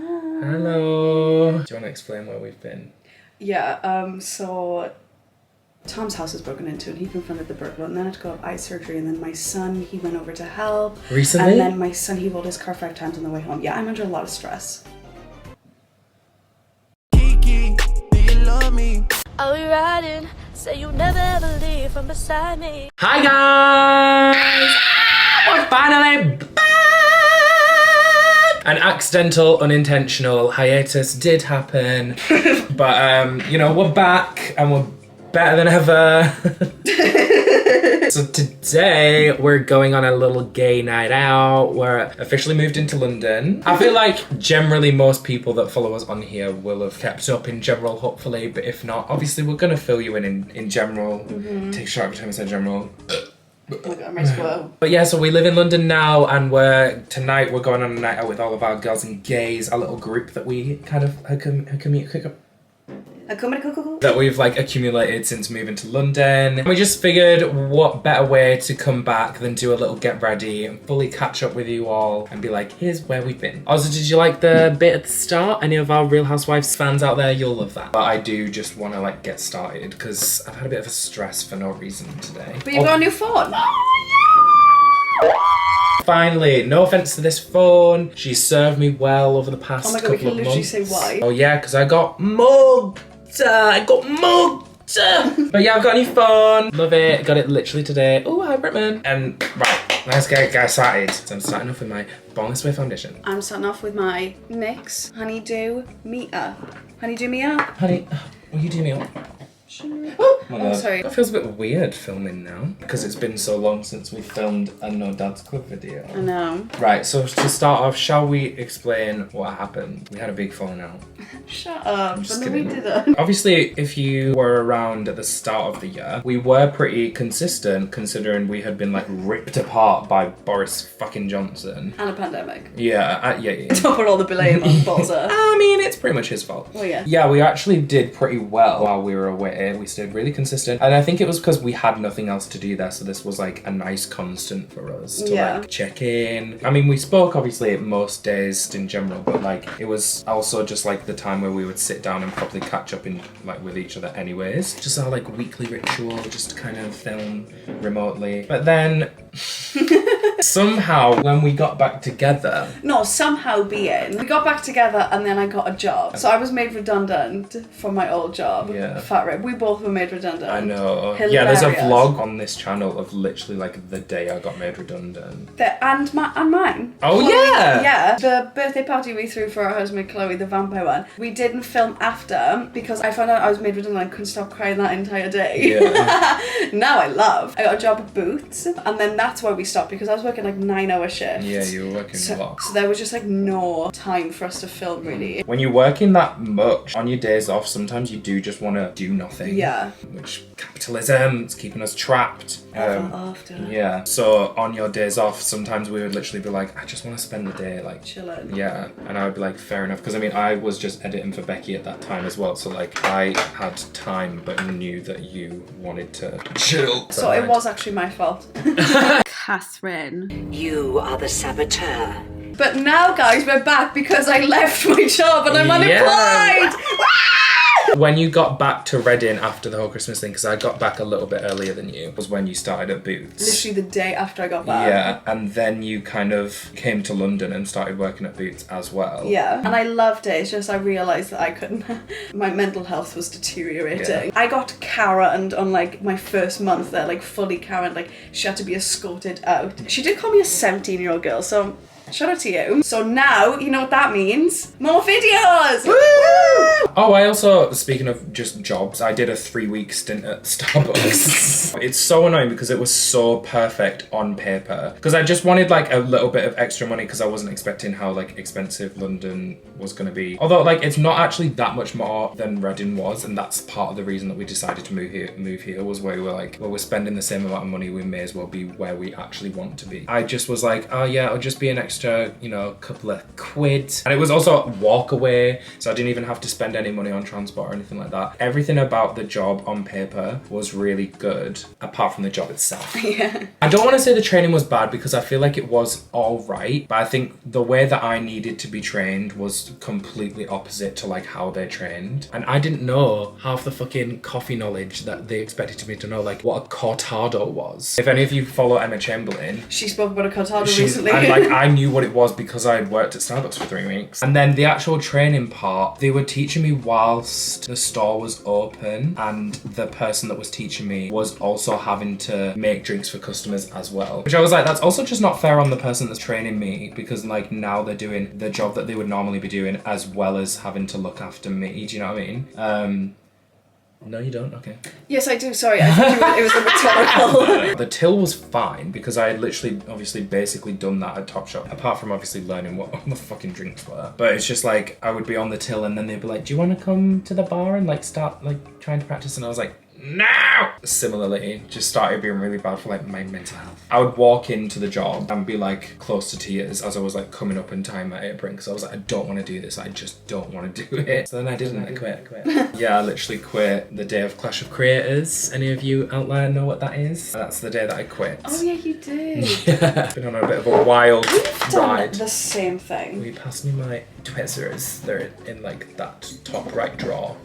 Hello. Do you want to explain where we've been? Yeah, so Tom's house was broken into and he confronted the burglar, and then I had to go have eye surgery, and then my son, he went over to help. Recently? And then my son, he rolled his car 5 times on the way home. Yeah, I'm under a lot of stress. Kiki, do you love me? Are we riding? Say you'll never ever leave from beside me. Hi guys! We're finally back! An accidental, unintentional hiatus did happen. But, you know, we're back and we're better than ever. So today we're going on a little gay night out. We're officially moved into London. I feel like generally most people that follow us on here will have kept up in general, hopefully. But if not, obviously we're gonna fill you in general. Take a shot every time I say general. But yeah, so we live in London now, and tonight we're going on a night out with all of our girls and gays, a little group that we kind of that we've like accumulated since moving to London. And we just figured what better way to come back than do a little get ready and fully catch up with you all and be like, here's where we've been. Also, did you like the bit at the start? Any of our Real Housewives fans out there, you'll love that. But I do just want to like get started because I've had a bit of a stress for no reason today. But you've got a new phone. Finally, no offense to this phone, she served me well over the past Oh my god, couple we can of literally months. say why. Oh yeah, because I got mugged. But yeah, I've got a new phone. Love it. Got it literally today. Oh, hi Britman. And right, let's get started. So I'm starting off with my Bonus Way foundation. I'm starting off with my NYX Honeydew Me Up. Honeydew Me Up? Honey, will you do me up? Oh, sorry. That feels a bit weird filming now because it's been so long since we filmed a No Dad's Club video. I know. Right, so to start off, shall we explain what happened? We had a big falling out. Shut up. I'm just But no, we kidding. didn't. Obviously, if you were around at the start of the year, we were pretty consistent considering we had been like ripped apart by Boris fucking Johnson. And a pandemic. Yeah. Don't put all the blame on Bolzer. I mean, it's pretty much his fault. Oh yeah. Yeah, we actually did pretty well while we were away. We stayed really consistent. And I think it was because we had nothing else to do there. So this was like a nice constant for us to like check in. I mean, we spoke obviously most days in general, but like it was also just like the time where we would sit down and probably catch up in like with each other anyways. Just our like weekly ritual, just to kind of film remotely. But then somehow when we got back together. No, somehow being. We got back together and then I got a job. So I was made redundant from my old job. Yeah. Fat rip. We both were made redundant. I know. Hilarious. Yeah, there's a vlog on this channel of literally like the day I got made redundant. And mine. Oh Chloe, yeah! Yeah. The birthday party we threw for our housemate Chloe, the vampire one, we didn't film after because I found out I was made redundant and I couldn't stop crying that entire day. Yeah. Now I love. I got a job at Boots and then that's where we stopped because I was working like 9-hour shifts. Yeah, you were working a lot. So there was just like no time for us to film really. When you're working that much on your days off, sometimes you do just want to do nothing. Yeah. Which capitalism, it's keeping us trapped. After. Yeah. So on your days off, sometimes we would literally be like, I just want to spend the day like Chilling. Yeah. And I would be like, fair enough. Because I mean, I was just editing for Becky at that time as well. So like I had time, but knew that you wanted to chill. So it was actually my fault. Catherine. You are the saboteur. But now, guys, we're back because I left my job and I'm unemployed! When you got back to Reading after the whole Christmas thing, because I got back a little bit earlier than you, was when you started at Boots. Literally the day after I got back. Yeah, and then you kind of came to London and started working at Boots as well. Yeah, and I loved it. It's just I realised that I couldn't. My mental health was deteriorating. Yeah. I got Karen on like my first month there, like fully Karen. Like she had to be escorted out. She did call me a 17-year-old girl, so shout out to you. So now, you know what that means? More videos! Woo! Oh, I also, speaking of just jobs, I did a 3-week stint at Starbucks. It's so annoying because it was so perfect on paper. Because I just wanted like a little bit of extra money because I wasn't expecting how like expensive London was going to be. Although like it's not actually that much more than Reading was, and that's part of the reason that we decided to move here was where we were like, well, we're spending the same amount of money, we may as well be where we actually want to be. I just was like, oh yeah, I'll just be an extra extra, you know, couple of quid. And it was also a walk away, so I didn't even have to spend any money on transport or anything like that. Everything about the job on paper was really good, apart from the job itself. Yeah. I don't want to say the training was bad because I feel like it was all right, but I think the way that I needed to be trained was completely opposite to like how they trained. And I didn't know half the fucking coffee knowledge that they expected me to know, like what a cortado was. If any of you follow Emma Chamberlain, She spoke about a cortado recently. and like I knew what it was because I had worked at Starbucks for 3 weeks. And then the actual training part, they were teaching me whilst the store was open, and the person that was teaching me was also having to make drinks for customers as well. Which I was like, that's also just not fair on the person that's training me, because like now they're doing the job that they would normally be doing as well as having to look after me. Do you know what I mean? No, you don't? Okay. Yes, I do. Sorry, I think it was a rhetorical. The till was fine because I had literally, obviously, basically done that at Topshop. Apart from obviously learning what all the fucking drinks were. But it's just like, I would be on the till and then they'd be like, do you want to come to the bar and like start like trying to practice? And I was like, no! Similarly, just started being really bad for like my mental health. I would walk into the job and be like close to tears as I was like coming up in time my apron, because I was like, I don't want to do this, I just don't want to do it. So then I didn't, I quit. Yeah, I literally quit the day of Clash of Creators. Any of you out there know what that is? That's the day that I quit. Oh yeah, you did. Yeah, been on a bit of a wild We've done ride. the same thing. Will you pass me my Twizzlers? They're in like that top right drawer.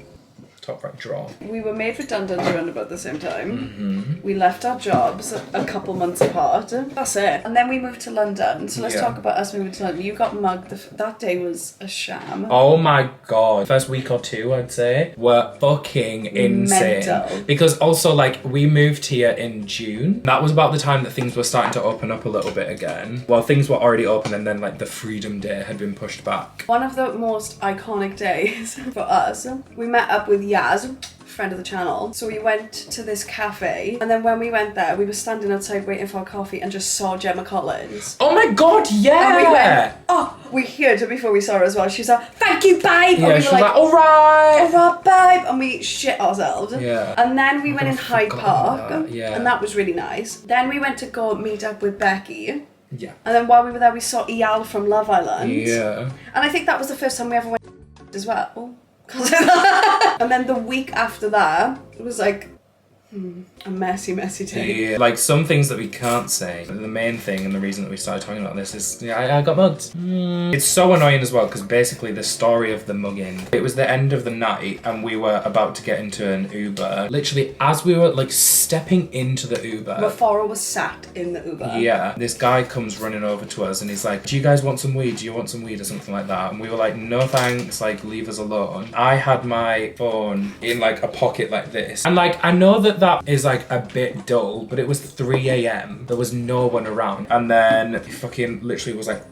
We were made redundant around about the same time. We left our jobs a couple months apart. That's it. And then we moved to London. So let's talk about us moving to London. You got mugged. That day was a sham. Oh my god. First week or two, I'd say, were fucking insane. Mental. Because also, like, we moved here in June. That was about the time that things were starting to open up a little bit again. Well, things were already open and then, like, the Freedom Day had been pushed back. One of the most iconic days for us, we met up with Yaz, friend of the channel. So we went to this cafe, and then when we went there, we were standing outside waiting for our coffee and just saw Gemma Collins. Oh my god, yeah! And we went, oh, we heard her before we saw her as well. She was like, thank you, babe! Yeah, And we she were was like, alright! alright, babe! And we shit ourselves. Yeah. And then we went in Hyde Park, that, yeah. and that was really nice. Then we went to go meet up with Becky. Yeah. And then while we were there, we saw Eyal from Love Island. Yeah. And I think that was the first time we ever went as well. And then the week after that, it was like a messy day. Yeah. Like some things that we can't say. The main thing and the reason that we started talking about this is I got mugged. It's so annoying as well because basically the story of the mugging, it was the end of the night and we were about to get into an Uber. Literally as we were like stepping into the Uber. Before I was sat in the Uber. Yeah, this guy comes running over to us and he's like, do you guys want some weed? Do you want some weed or something like that? And we were like, no thanks, like leave us alone. I had my phone in like a pocket like this. And like, I know that is like a bit dull, but it was 3 a.m. There was no one around. And then he fucking literally was like,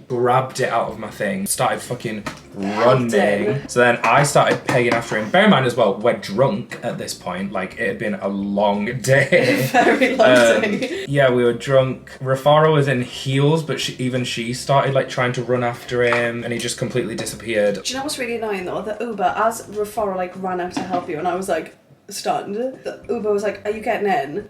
grabbed it out of my thing, started fucking running. So then I started pegging after him. Bear in mind as well, we're drunk at this point. Like it had been a long day. Very long day. Yeah, we were drunk. Rafara was in heels, but she started like trying to run after him and he just completely disappeared. Do you know what's really annoying though? The Uber, as Rafara like ran out to help you and I was like stunned, the Uber was like, are you getting in?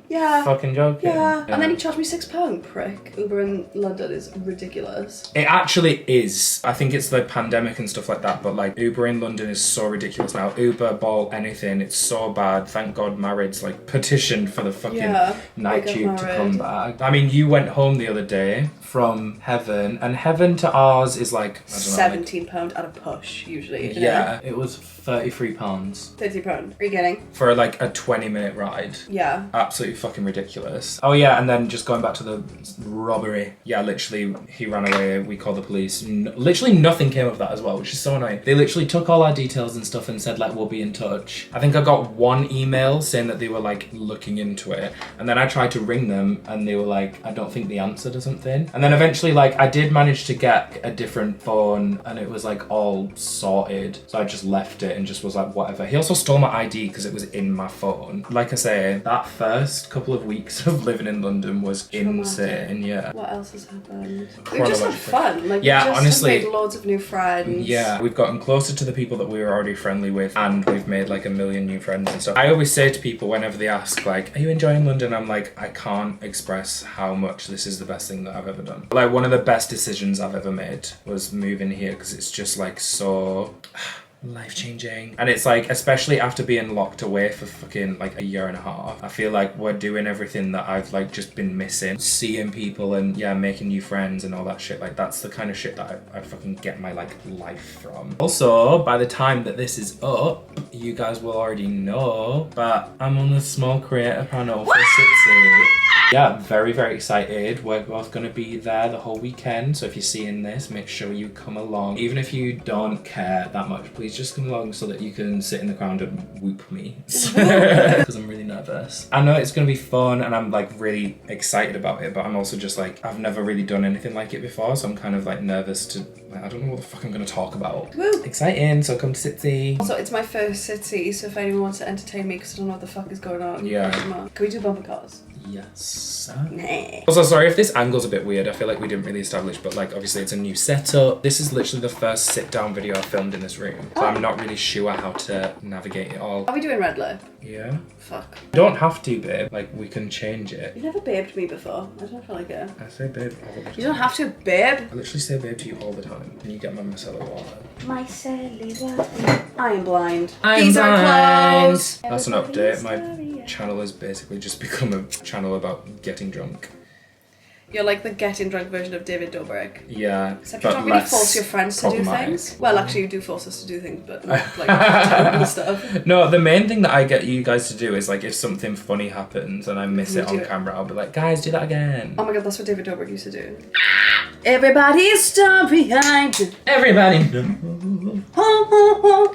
Yeah. Fucking joking. Yeah. And then he charged me £6, prick. Uber in London is ridiculous. It actually is. I think it's the pandemic and stuff like that, but like Uber in London is so ridiculous now. Uber, Bolt, anything, it's so bad. Thank God Married's like petitioned for the fucking night tube to come back. I mean, you went home the other day from Heaven, and Heaven to ours is like, I don't know, £17 at a push, usually. Yeah, it was £33. £30. Are you getting? For like a 20-minute ride. Yeah. Absolutely fucking ridiculous. Oh yeah, and then just going back to the robbery. Yeah, literally, he ran away, we called the police. Literally nothing came of that as well, which is so annoying. They literally took all our details and stuff and said like, we'll be in touch. I think I got one email saying that they were like looking into it. And then I tried to ring them and they were like, I don't think they answered or something. And then eventually like I did manage to get a different phone and it was like all sorted. So I just left it and just was like, whatever. He also stole my ID because it was in my phone. Like I say, that first couple of weeks of living in London was insane. Yeah. What else has happened? We've just had fun. Like, yeah, we just honestly, have made loads of new friends. Yeah, we've gotten closer to the people that we were already friendly with, and we've made like a million new friends and stuff. I always say to people whenever they ask like, are you enjoying London? I'm like, I can't express how much this is the best thing that I've ever done. done. Like, one of the best decisions I've ever made was moving here because it's just like so life-changing. And it's like, especially after being locked away for fucking like a year and a half, I feel like we're doing everything that I've like just been missing. Seeing people and yeah, making new friends and all that shit. Like, that's the kind of shit that I fucking get my like life from. Also, by the time that this is up, you guys will already know, but I'm on the small creator panel for Sitsi. Yeah, very, very excited. We're both gonna be there the whole weekend. So if you're seeing this, make sure you come along. Even if you don't care that much, please just come along so that you can sit in the crowd and whoop me. Because I'm really nervous. I know it's gonna be fun and I'm like really excited about it, but I'm also just like, I've never really done anything like it before. So I'm kind of like nervous to, like, I don't know what the fuck I'm gonna talk about. Woo. Exciting, so come to Sitsi. Also, it's my first Sitsi, so if anyone wants to entertain me because I don't know what the fuck is going on. Yeah. Can we do bumper cars? Yes. Nah. Also, sorry if this angle's a bit weird. I feel like we didn't really establish, but like obviously it's a new setup. This is literally the first sit-down video I filmed in this room. So I'm not really sure how to navigate it all. Are we doing red lip? Yeah. Fuck. Don't have to, babe. Like, we can change it. You never babed me before. I don't feel like it. I say babe all the time. You don't have to, babe. I literally say babe to you all the time. Can you get my micellar water? My silly water. I am blind. I'm These are blind. closed. That's an update. My channel has basically just become a channel about getting drunk. You're like the getting drunk version of David Dobrik. Yeah. Except you don't really force your friends to do problematic. things. Well, actually, you do force us to do things, but not like terrible stuff. No, the main thing that I get you guys to do is like if something funny happens and I miss We it on do it. camera, I'll be like, guys, do that again. Oh my god, that's what David Dobrik used to do. Everybody's stuck behind you. Everybody.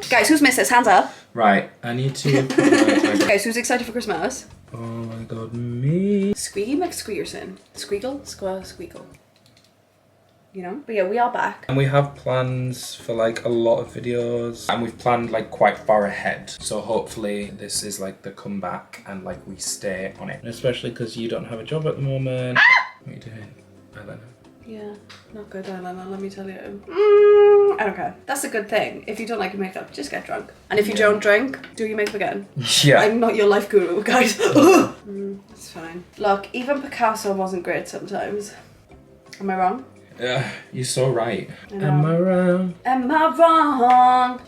Guys, who's missed this? Hands up. Right, I need to. Guys, who's excited for Christmas? Oh my god, me. Squeaky McSqueerson. Squeakle? Squeakle. You know? But yeah, we are back. And we have plans for like a lot of videos and we've planned like quite far ahead. So hopefully this is like the comeback and like we stay on it. And especially because you don't have a job at the moment. What are you doing? Eyeliner. Yeah, not good eyeliner, let me tell you. I don't care. That's a good thing. If you don't like your makeup, just get drunk. And if you don't drink, do your makeup again. Yeah. I'm not your life guru, guys. It's fine. Look, even Picasso wasn't great sometimes. Am I wrong? You're so right. I know. Am I wrong? Am I wrong?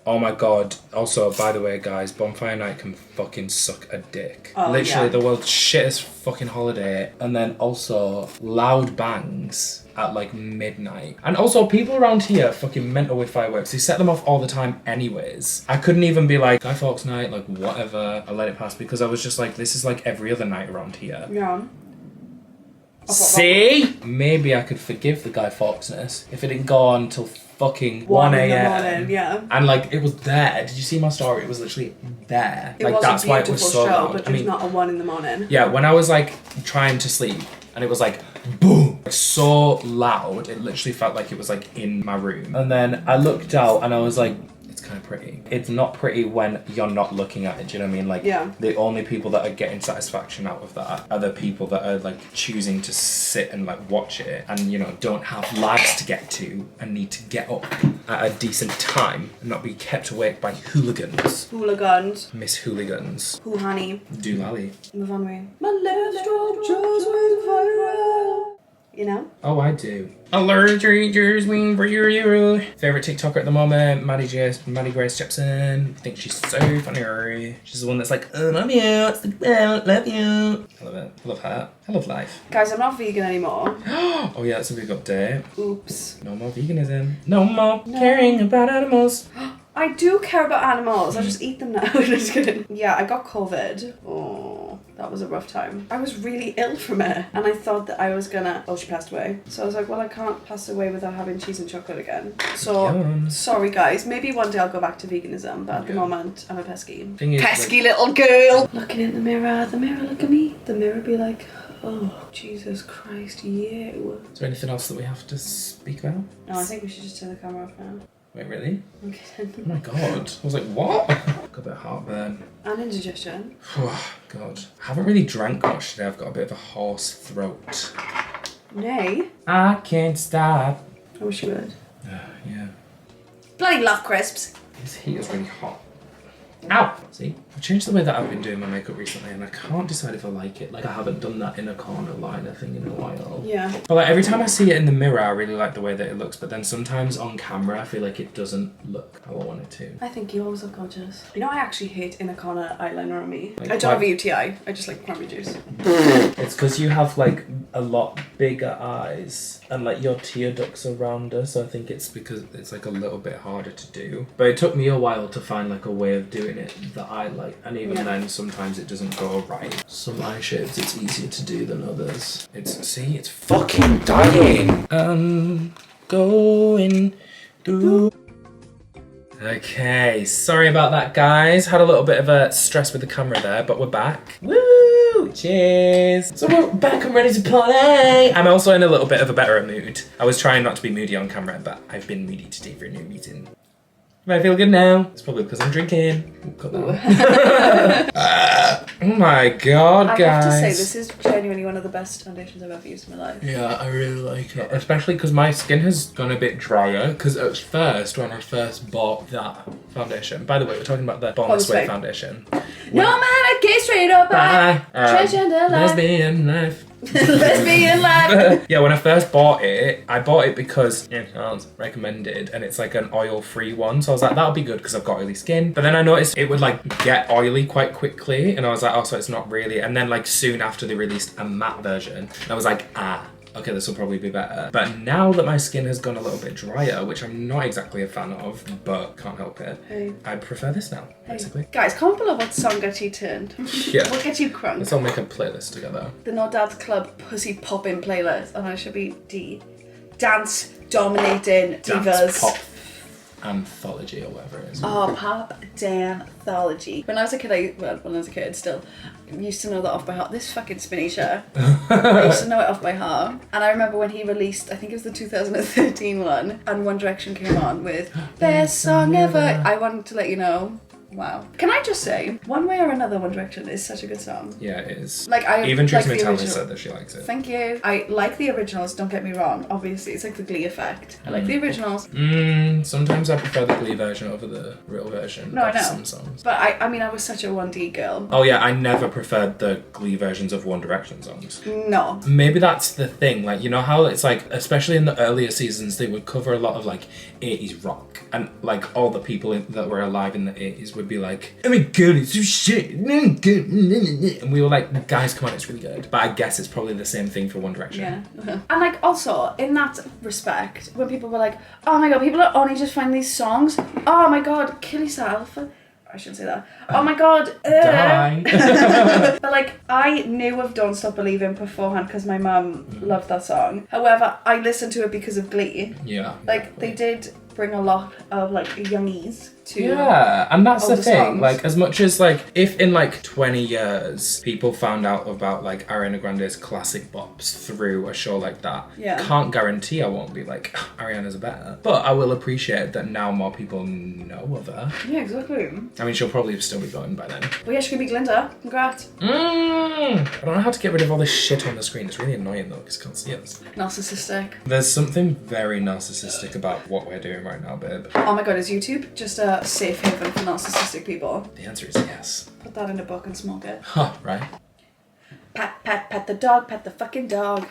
Oh my god. Also, by the way, guys, Bonfire Night can fucking suck a dick. Oh, Literally yeah. the world's shittest fucking holiday. And then also loud bangs at like midnight. And also people around here are fucking mental with fireworks. They set them off all the time anyways. I couldn't even be like, Guy Fawkes night, like whatever. I let it pass because I was just like, this is like every other night around here. Yeah. See? Maybe I could forgive the Guy Fawkesness if it didn't go on till fucking 1 in the a.m. morning, yeah. And like it was there. Did you see my story? It was literally there. It like was that's a why it beautiful was so show, loud. but I mean, just not a 1 in the morning. yeah, when I was like trying to sleep and it was like boom, so loud, it literally felt like it was like in my room. And then I looked out and I was like, it's kind of pretty. It's not pretty when you're not looking at it, do you know what I mean? Like, Yeah. the only people that are getting satisfaction out of that are the people that are like choosing to sit and like watch it and, you know, don't have lives to get to and need to get up at a decent time and not be kept awake by hooligans. Hooligans. Miss Hooligans. Hoo honey. Doolally. Move on way. My left stroke just went viral. You know? Oh, I do. Allergic mean for you. Favorite TikToker at the moment, Maddie Grace Jepson. I think she's so funny. She's the one that's like, I love you. It's the best. Love you. I love it. I love her. I love life. Guys, I'm not vegan anymore. Oh yeah, that's a big update. Oops. No more veganism. No more caring about animals. I do care about animals. I just eat them now. Just kidding. Yeah, I got COVID. Oh, that was a rough time. I was really ill from it. And I thought that I was gonna... Oh, she passed away. So I was like, well, I can't pass away without having cheese and chocolate again. So, Yum. sorry guys. Maybe one day I'll go back to veganism. But at the moment, I'm a pesky. Thing is, Pesky little girl! Looking in the mirror, look at me. The mirror be like, oh, Jesus Christ, you. Is there anything else that we have to speak about? No, I think we should just turn the camera off now. Wait, really? Okay. Oh my god. I was like, what? Got a bit of heartburn. And indigestion. God. I haven't really drank much today. I've got a bit of a hoarse throat. Nay. I can't stop. I wish you would. Yeah. Bloody love crisps. This heat is really hot. Ow! See? I've changed the way that I've been doing my makeup recently and I can't decide if I like it. Like, I haven't done that inner corner liner thing in a while. Yeah. But like, every time I see it in the mirror, I really like the way that it looks. But then sometimes on camera, I feel like it doesn't look how I want it to. I think you always look gorgeous. You know, I actually hate inner corner eyeliner on me. Like, I don't have a UTI. I just like cranberry juice. It's because you have like a lot bigger eyes and like your tear ducts are rounder, so I think it's because it's like a little bit harder to do. But it took me a while to find like a way of doing it that I like, and even then sometimes it doesn't go right. Some eye shades it's easier to do than others. It's fucking dying. Going through. Okay, sorry about that, guys. Had a little bit of a stress with the camera there, but we're back. Woo! Cheers! So we're back and ready to party! I'm also in a little bit of a better mood. I was trying not to be moody on camera, but I've been moody today for a new reason. I feel good now. It's probably because I'm drinking. Ooh, cut that one. Oh my god, guys. I have to say, this is genuinely one of the best foundations I've ever used in my life. Yeah, I really like it. Especially because my skin has gone a bit drier. Because at first, when I first bought that foundation, by the way, we're talking about the Boneless Way foundation. No man, I get straight up. Transgender life. Lesbian life. Lesbian life. Yeah, when I first bought it, I bought it because it sounds recommended and it's like an oil-free one. So I was like, that'll be good because I've got oily skin. But then I noticed it would like get oily quite quickly and I was like, oh, so it's not really. And then like soon after they released a matte version, I was like, okay, this will probably be better. But now that my skin has gone a little bit drier, which I'm not exactly a fan of, but can't help it, Hey. I prefer this now, basically. Guys, comment below what song got you turned. Yeah. What gets you crunk? Let's all make a playlist together. The No Dad's Club Pussy Poppin' playlist. And it should be D. Dance Dominating Divas. Dance pop anthology or whatever it is. Oh, Pop Danthology. When I was a kid, still used to know that off by heart. This fucking spinny shirt. I used to know it off by heart. And I remember when he released, I think it was the 2013 one, and One Direction came on with Best Song Ever. I wanted to let you know. Wow. Can I just say, one way or another, One Direction is such a good song. Yeah, it is. Like I even like Tristan the Taylor original. said that she likes it. Thank you. I like the originals, don't get me wrong. Obviously, it's like the Glee effect. I like the originals. Sometimes I prefer the Glee version over the real version No, I of know. some songs. But I mean, I was such a 1D girl. Oh yeah, I never preferred the Glee versions of One Direction songs. No. Maybe that's the thing, like, you know how it's like, especially in the earlier seasons, they would cover a lot of like 80s rock, and like all the people that were alive in the 80s would be like, oh my god, it's so shit, and we were like, guys, come on, it's really good. But I guess it's probably the same thing for One Direction. Yeah. And like also, in that respect, when people were like, oh my god, people are only just finding these songs, oh my god, kill yourself. I shouldn't say that. Oh my god. Die. But like, I knew of Don't Stop Believing beforehand because my mum loved that song. However, I listened to it because of Glee. Yeah. Like, they did bring a lot of like youngies to and that's the older thing, songs. like, as much as like, if in like 20 years people found out about like Ariana Grande's classic bops through a show like that, can't guarantee I won't be like, Ariana's better, but I will appreciate that now more people know of her. Yeah, exactly. I mean, she'll probably still be going by then. Well, yeah, she could be Glinda. Congrats. I don't know how to get rid of all this shit on the screen. It's really annoying though, because I can't see it. Narcissistic. There's something very narcissistic about what we're doing right now, babe. Oh my god, is YouTube just a safe haven for narcissistic people? The answer is yes. Put that in a book and smoke it. Huh, right? Pat, pat, pat the dog, pat the fucking dog.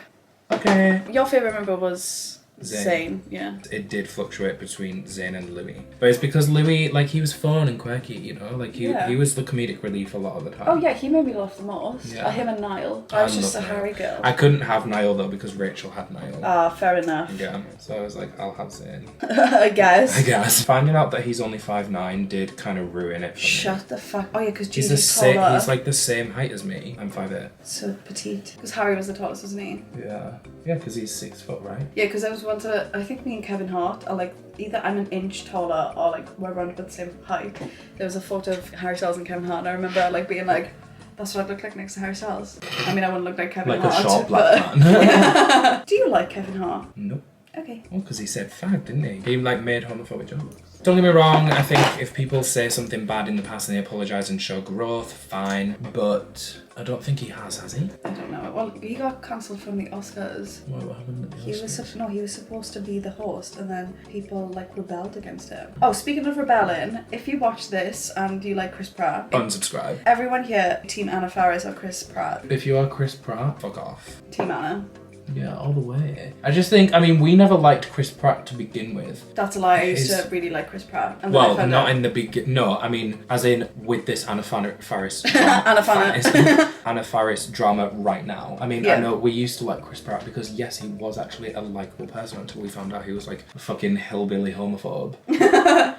Okay. Your favourite member was Zayn. Zayn, yeah. It did fluctuate between Zayn and Louis. But it's because Louis, like, he was fun and quirky, you know? Like, he was the comedic relief a lot of the time. Oh yeah, he made me laugh the most. Yeah. Him and Niall. I was just a love Niall. Harry girl. I couldn't have Niall, though, because Rachel had Niall. Ah, fair enough. Yeah, so I was like, I'll have Zayn. I guess. I guess. Finding out that he's only 5'9" did kind of ruin it for me. Shut the fuck. Oh yeah, because He's Judy's taller. he's like the same height as me. I'm 5'8". So petite. Because Harry was the tallest, wasn't he? Yeah. Yeah, because he's 6 foot, right? Yeah, because I was once I think me and Kevin Hart are like, either I'm an inch taller or like we're around about the same height. There was a photo of Harry Styles and Kevin Hart and I remember like being like, that's what I'd look like next to Harry Styles. I mean, I wouldn't look like Kevin Like Hart. a short black man. Do you like Kevin Hart? Nope. Okay. Oh, because he said fag, didn't he? He like made homophobic jokes. Don't get me wrong, I think if people say something bad in the past and they apologise and show growth, fine. But I don't think he has he? I don't know. Well, he got cancelled from the Oscars. What happened at the He was Oscars? he was supposed to be the host, and then people like rebelled against him. Oh, speaking of rebelling, if you watch this and you like Chris Pratt, Unsubscribe. everyone here, Team Anna Faris or Chris Pratt? If you are Chris Pratt, fuck off. Team Anna. Yeah, all the way. I just think, I mean, we never liked Chris Pratt to begin with. That's a lie. I used His- to really like Chris Pratt. And then I Well, found not out- in the beginning. No, I mean, as in with this Anna Faris. Anna Faris. Anna Faris drama right now. I mean, Yeah. I know we used to like Chris Pratt because yes, he was actually a likable person until we found out he was like a fucking hillbilly homophobe.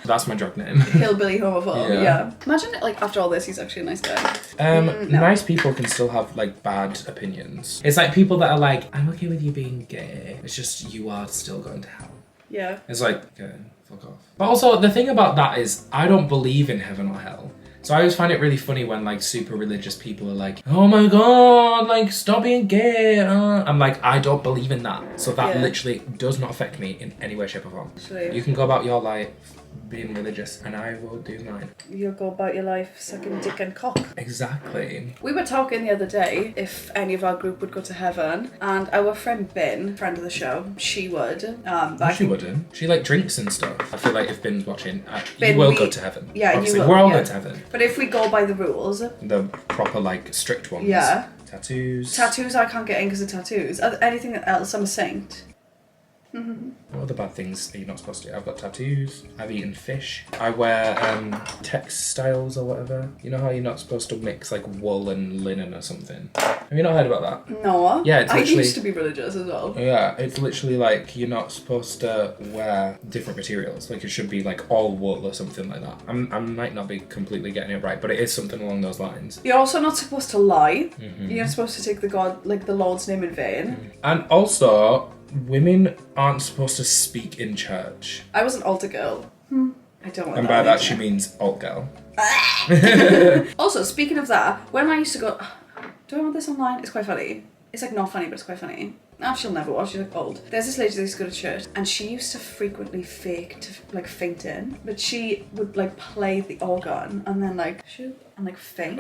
That's my drug name. Hillbilly homophobe. Yeah. Yeah. Imagine like after all this, he's actually a nice guy. No. Nice people can still have like bad opinions. It's like people that are like, I'm okay with you being gay. It's just you are still going to hell. Yeah. It's like, okay, fuck off. But also, the thing about that is, I don't believe in heaven or hell. So I always find it really funny when like super religious people are like, oh my god, like stop being gay. I'm like, I don't believe in that. So that Yeah. literally does not affect me in any way, shape or form. Actually. You can go about your life being religious and I will do mine. You'll go about your life sucking dick and cock. Exactly. We were talking the other day if any of our group would go to heaven, and our friend Bin, friend of the show, she would. But I She think- wouldn't. She like drinks and stuff. I feel like if Bin's watching, Bin, you will we- go to heaven. Yeah, Obviously, you will. we're all yeah. going to heaven. But if we go by the rules, The proper like strict ones. Yeah. Tattoos. tattoos I can't get in because of tattoos. Anything else, I'm a saint. What other bad things are you not supposed to do? I've got tattoos. I've eaten fish. I wear textiles or whatever. You know how you're not supposed to mix like wool and linen or something? Have you not heard about that? No. Yeah, it's I literally- used to be religious as well. Yeah, it's literally like you're not supposed to wear different materials. Like it should be like all wool or something like that. I might not be completely getting it right, but it is something along those lines. You're also not supposed to lie. Mm-hmm. You're not supposed to take the Lord's name in vain. And also, women aren't supposed to speak in church. I was an altar girl. I don't want And that. by that either. she means alt girl. Also, speaking of that, when I used to go, do I want this online? It's quite funny. It's like not funny, but it's quite funny. Oh, she'll never watch. She's like old. There's this lady that used to go to church, and she used to frequently fake to like faint in, but she would like play the organ and then like shoop and like faint.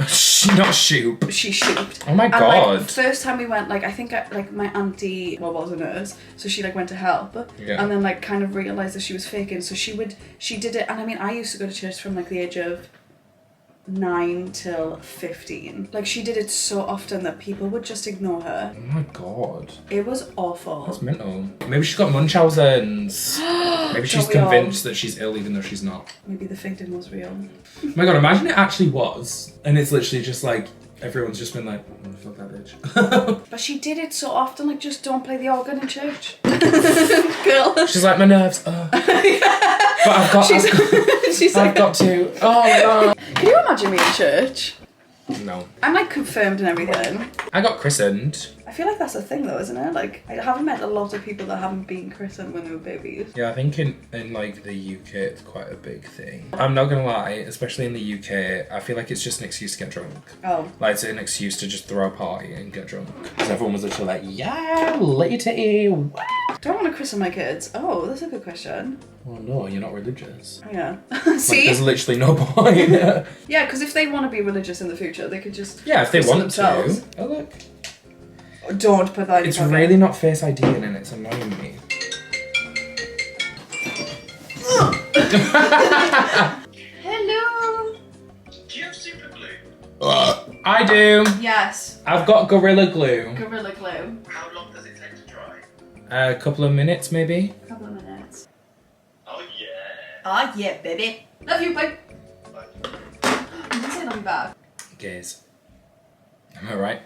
Not shoop. She shooped. Oh my And god. like first time we went, like I think like my auntie was a nurse, so she like went to help, Yeah. and then like kind of realized that she was faking. So she did it, and I mean I used to go to church from like the age of 9 till 15. Like she did it so often that people would just ignore her. Oh my god. It was awful. That's mental. Maybe she's got Munchausen's. Maybe she's Don't we all? convinced that she's ill even though she's not. Maybe the fainting was real. Oh my god, imagine it actually was. And it's literally just like, everyone's just been like, oh, fuck that bitch. But she did it so often, like just don't play the organ in church. Girl. She's like, my nerves. But I've got, She's I've like, got to. Oh can you imagine me in church? no. No. I'm like confirmed and everything. I got christened. I feel like that's a thing though, isn't it? Like, I haven't met a lot of people that haven't been christened when they were babies. Yeah, I think in like the UK it's quite a big thing. I'm not gonna lie, especially in the UK, I feel like it's just an excuse to get drunk. Oh. Like it's an excuse to just throw a party and get drunk. Because everyone was literally like, yeah, lit your titty. Do I want to christen my kids? Oh, that's a good question. Well, no, you're not religious. Oh, yeah. Like, See? there's literally no point. Yeah, because if they want to be religious in the future, they could just Yeah, if they christen want themselves. to. Oh, look. Don't put that in It's your pocket. really not face ID and it's annoying me. Hello! Do you have super glue? I do. Yes. I've got Gorilla Glue. Gorilla glue. How long does it take to dry? A couple of minutes, maybe. Couple of minutes. Oh yeah. Ah, yeah, baby. Love you, bye. Like, You can say love you back. Gaze. Am I right?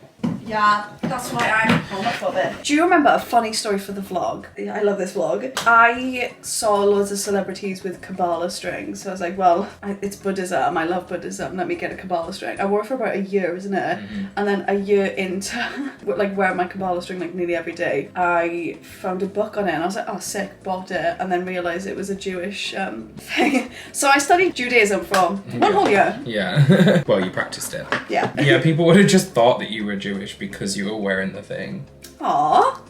Yeah, that's why I'm homophobic. Do you remember a funny story for the vlog? I love this vlog. I saw loads of celebrities with Kabbalah strings. So I was like, well, it's Buddhism. I love Buddhism. Let me get a Kabbalah string. I wore it for about a year, isn't it? And then a year into like wearing my Kabbalah string like nearly every day, I found a book on it and I was like, oh, sick, bought it. And then realised it was a Jewish thing. So I studied Judaism from one whole year. Yeah. Well, you practiced it. Yeah. Yeah, people would have just thought that you were Jewish because you were wearing the thing. Aww.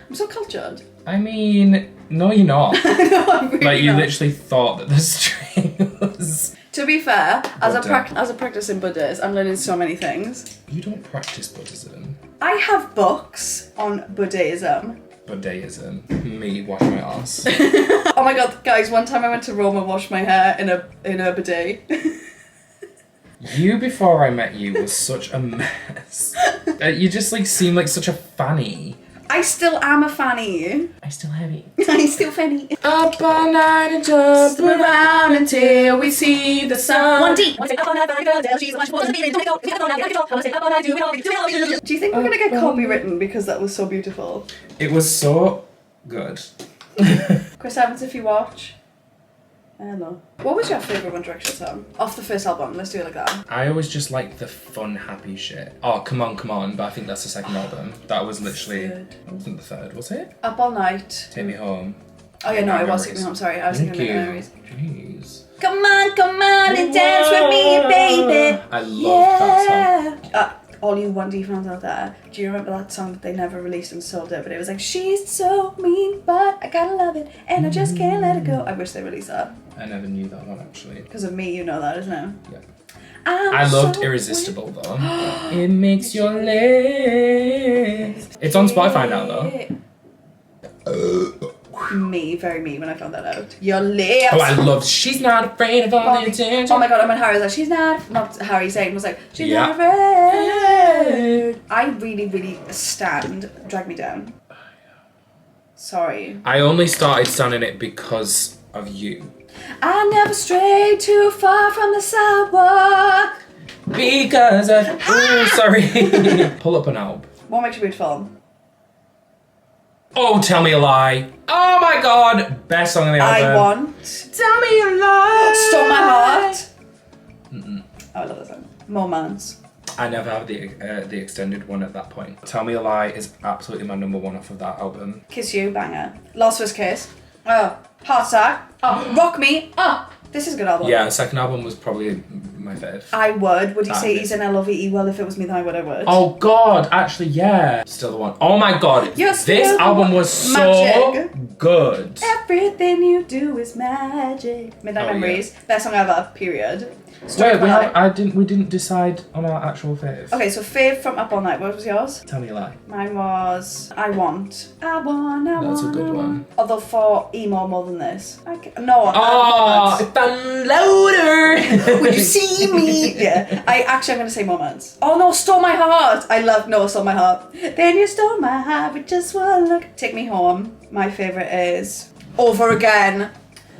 I'm so cultured. I mean, no, you're not. No, I'm really Like, you not. literally thought that the string was... To be fair, as a Buddha. practicing Buddhist, I'm learning so many things. You don't practice Buddhism. I have books on Buddhism. Buddhism. Me, wash my ass. Oh my god, guys, one time I went to Rome and washed my hair in a bidet. You, before I met you, was such a mess. You just, like, seem like such a fanny. I still am a fanny. I still have it. I still fanny. Up all night and jump Around until we see the sun. One D. Do you think we're gonna get copywritten because that was so beautiful? It was so good. Chris Evans, if you watch. Hello. What was your favourite One Direction song? Off the first album, let's do it like that. I always just like the fun, happy shit. Oh, Come On, but I think that's the second album. That was literally... Third. That wasn't the third, was it? Up All Night. Take Me Home. Oh yeah, no, it was Memories. Take Me Home, sorry. I was Thank thinking you. of Memories. Jeez. Come on and dance with me, baby. I loved that song. All you 1D fans out there, do you remember that song that they never released and sold it? But it was like, she's so mean, but I gotta love it, and I just can't let it go. I wish they released that. I never knew that one, actually. Because of me, you know that, isn't it? Yeah. I'm I loved so Irresistible, though. It makes your legs... It's on Spotify now, though. Me, very me when I found that out. Your lips. Oh, I loved She's Not Afraid of All the Attention. Oh my god, I mean Harry was like, she's not Harry saying was like, she's Yeah. not afraid. I really, really stand Drag Me Down. Sorry. I only started standing it because of you. I never strayed too far from the sidewalk. Because of... Oh, sorry. Pull up an album. What makes you beautiful? Oh, Tell Me a Lie. Oh my god. Best song on the album. I want. Tell me a lie. Stole My Heart. Oh, I love that song. Moments. I never have the extended one at that point. Tell Me a Lie is absolutely my number one off of that album. Kiss You, banger. Last First Kiss. Oh, Heart Attack. Oh, Rock Me. Oh, this is a good album. Yeah, the second album was probably my fave. I would. Would you That say is- he's an L-O-V-E? Well, if it was me, then I would. Oh god, actually, yeah. Still the one. Oh my god. You're This still the album one. was so Magic. good. Everything you do is magic. Midnight Oh, Memories. Best song ever, period. Wait, we didn't decide on our actual fave. Okay, so fave from Up All Night. What was yours? Tell Me a Lie. Mine was I Want. That's a good one. Although for emo more than this. No. Oh, if I'm louder. Would you see me? Yeah. I'm gonna say Moments. Oh no, Stole My Heart. I love No, Stole My Heart. Then you stole my heart with just one look. Take Me Home. My favourite is Over Again.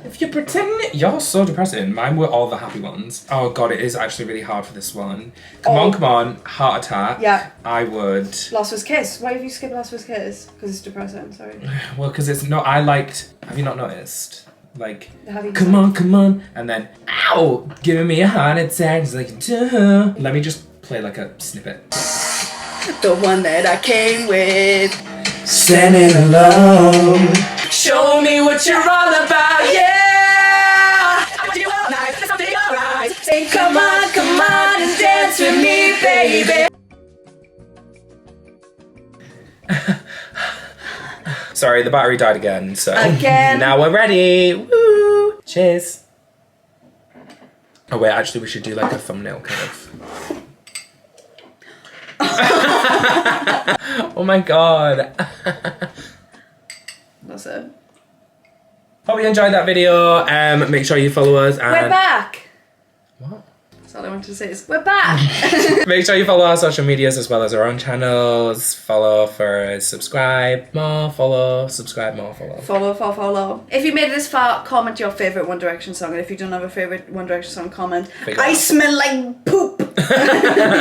If you're pretending, you're so depressing. Mine were all the happy ones. Oh god, it is actually really hard for this one. Come on, Heart Attack. Yeah. I would. Last First Kiss. Why have you skipped Last First Kiss? Because it's depressing, sorry. Well, because it's not. I liked. Have you not noticed? Like, Have you come on, and then ow, giving me a heart attack. It's like, duh. Let me just play like a snippet. The one that I came with. Standing alone. Show me what you're all about, yeah. I want you all night, it's something alright. Say come on and dance with me, baby. Sorry, the battery died again, so Again. now we're ready. Woo! Cheers. Oh wait, actually we should do like a thumbnail kind of. Oh my god. That's it. Hope you enjoyed that video. Make sure you follow us and We're back. What? That's all I wanted to say is we're back. Make sure you follow our social medias as well as our own channels. Follow for subscribe more, follow, subscribe more, follow. Follow. If you made it this far, comment your favourite One Direction song. And if you don't have a favourite One Direction song, comment. Figure I out. smell like poop.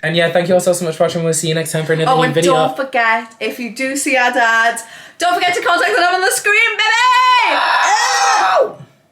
And yeah, thank you all so much for watching. We'll see you next time for another Oh, new and video. don't forget, if you do see our dad, don't forget to contact the number on the screen, baby!